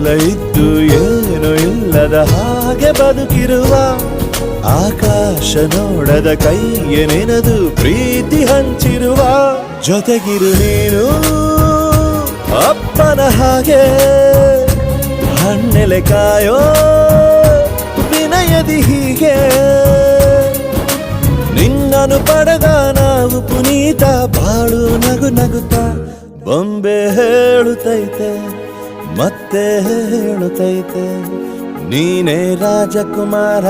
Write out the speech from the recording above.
ಎಲ್ಲ ಇದ್ದು ಏನು ಇಲ್ಲದ ಹಾಗೆ ಬದುಕಿರುವ ಆಕಾಶ ನೋಡದ ಕೈಯೇ ನೆನೆದು ಪ್ರೀತಿ ಹಂಚಿರುವ ಜೊತೆಗಿರು ನೀನು ಅಪ್ಪನ ಹಾಗೆ ಹಣ್ಣೆಲೆ ಕಾಯೋ ವಿನಯದಿ ಹೀಗೆ ನಿನ್ನನು ಪಡೆದ ನಾವು ಪುನೀತ ಬಾಳು ನಗು ನಗುತ್ತಾ ಬೊಂಬೆ ಹೇಳುತ್ತೈತೆ ಮತ್ತೆ ಹೇಳುತ್ತೈತೆ ನೀನೇ ರಾಜಕುಮಾರ.